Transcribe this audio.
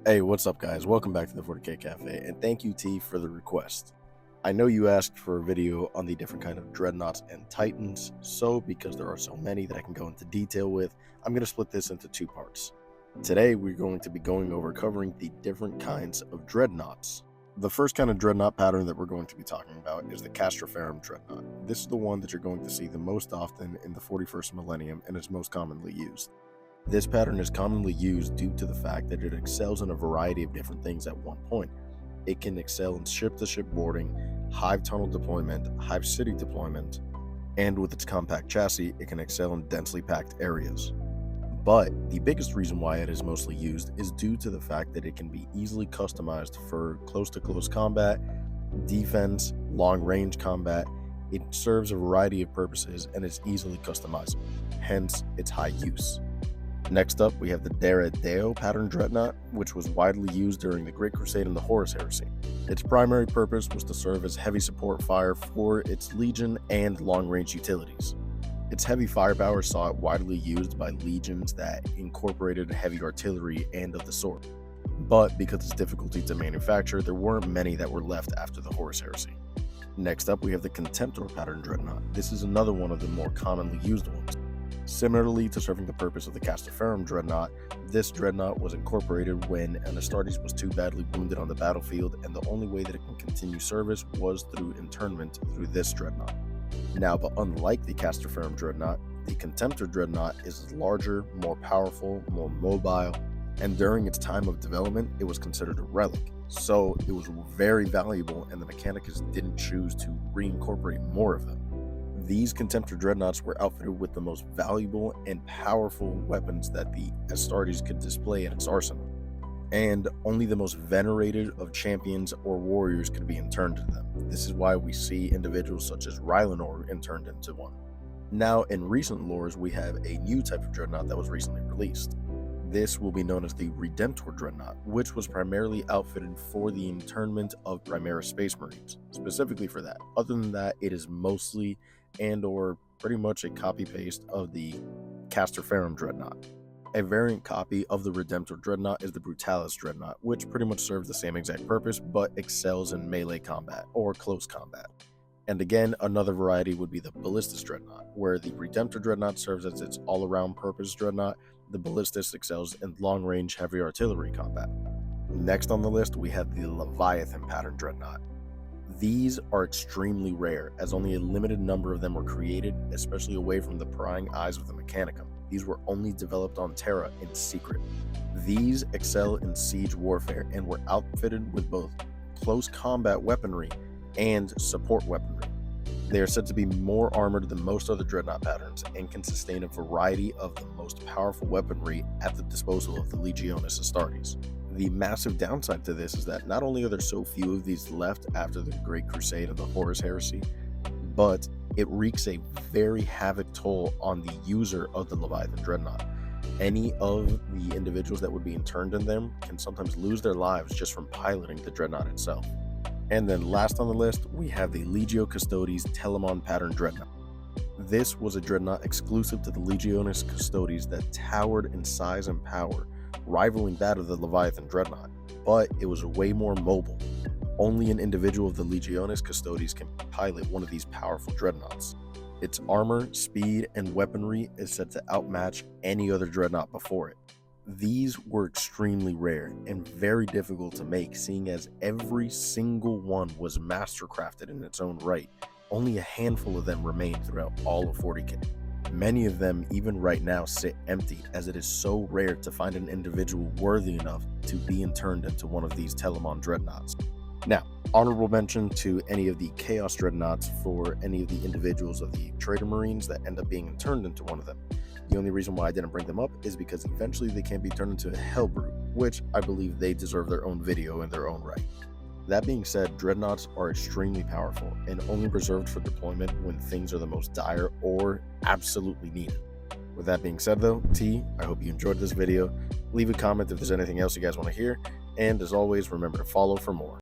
Hey, what's up, guys? Welcome back to the 40K Cafe, and thank you, T, for the request. I know you asked for a video on the different kind of dreadnoughts and titans, so because there are so many that I can go into detail with, I'm going to split this into two parts. Today, we're going to be covering the different kinds of dreadnoughts. The first kind of dreadnought pattern that we're going to be talking about is the Castrum dreadnought. This is the one that you're going to see the most often in the 41st millennium and is most commonly used. This pattern is commonly used due to the fact that it excels in a variety of different things at one point. It can excel in ship-to-ship boarding, hive tunnel deployment, hive city deployment, and with its compact chassis, it can excel in densely packed areas. But the biggest reason why it is mostly used is due to the fact that it can be easily customized for close-to-close combat, defense, long-range combat. It serves a variety of purposes and is easily customizable, hence its high use. Next up, we have the Deo pattern dreadnought, which was widely used during the Great Crusade and the Horus Heresy. Its primary purpose was to serve as heavy support fire for its legion and long-range utilities. Its heavy firepower saw it widely used by legions that incorporated heavy artillery and of the sword. But because of its difficulty to manufacture, there weren't many that were left after the Horus Heresy. Next up, we have the contemptor pattern dreadnought. This is another one of the more commonly used ones. Similarly to serving the purpose of the Castrum dreadnought, this dreadnought was incorporated when an Astartes was too badly wounded on the battlefield, and the only way that it can continue service was through internment through this dreadnought. Now, but unlike the Castrum dreadnought, the contemptor dreadnought is larger, more powerful, more mobile, and during its time of development, it was considered a relic. So it was very valuable, and the Mechanicus didn't choose to reincorporate more of them. These contemptor dreadnoughts were outfitted with the most valuable and powerful weapons that the Astartes could display in its arsenal, and only the most venerated of champions or warriors could be interned to them. This is why we see individuals such as Rylanor interned into one. Now, in recent lores, we have a new type of dreadnought that was recently released. This will be known as the redemptor dreadnought, which was primarily outfitted for the internment of Primaris Space Marines, specifically for that. Other than that, it is mostly and or pretty much a copy-paste of the Castrum dreadnought. A variant copy of the redemptor dreadnought is the Brutalis dreadnought, which pretty much serves the same exact purpose but excels in melee combat or close combat. And again, another variety would be the Ballistus dreadnought, where the redemptor dreadnought serves as its all-around purpose dreadnought. The Ballistus excels in long-range heavy artillery combat. Next on the list, we have the Leviathan pattern dreadnought. These are extremely rare, as only a limited number of them were created, especially away from the prying eyes of the Mechanicum. These were only developed on Terra in secret. These excel in siege warfare and were outfitted with both close combat weaponry and support weaponry. They are said to be more armored than most other dreadnought patterns and can sustain a variety of the most powerful weaponry at the disposal of the Legionis Astartes. The massive downside to this is that not only are there so few of these left after the Great Crusade and the Horus Heresy, but it wreaks a very havoc toll on the user of the Leviathan dreadnought. Any of the individuals that would be interned in them can sometimes lose their lives just from piloting the dreadnought itself. And then last on the list, we have the Legio Custodes Telemon pattern dreadnought. This was a dreadnought exclusive to the Legionis Custodes that towered in size and power, rivaling that of the Leviathan dreadnought, but it was way more mobile. Only an individual of the Legionis Custodes can pilot one of these powerful dreadnoughts. Its armor, speed, and weaponry is said to outmatch any other dreadnought before it. These were extremely rare and very difficult to make, seeing as every single one was mastercrafted in its own right. Only a handful of them remain throughout all of 40K. Many of them, even right now, sit empty, as it is so rare to find an individual worthy enough to be interned into one of these Telemon dreadnoughts. Now, honorable mention to any of the Chaos dreadnoughts for any of the individuals of the Traitor Marines that end up being interned into one of them. The only reason why I didn't bring them up is because eventually they can be turned into a Hellbrute, which I believe they deserve their own video in their own right. That being said, dreadnoughts are extremely powerful and only reserved for deployment when things are the most dire or absolutely needed. With that being said though, T, I hope you enjoyed this video. Leave a comment if there's anything else you guys want to hear, and as always, remember to follow for more.